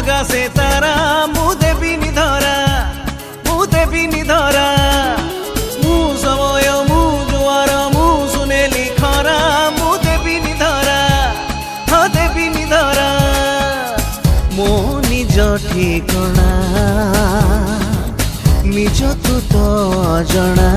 ଲଗା ସେ ତାରା ମୁଁ ଦେବିନି ଧରା ମୁଁ ଦେବିନି ଧରା ମୁଁ ସମୟ ମୁଁ ଜୁଆର ମୁଁ ସୁନେଲି ଖରା ମୁଁ ଦେବିନି ଧରା ହଁ ଦେବିନି ଧରା ମୋ ନିଜ ଠିକଣା ନିଜ ତୁ ତ ଜଣା।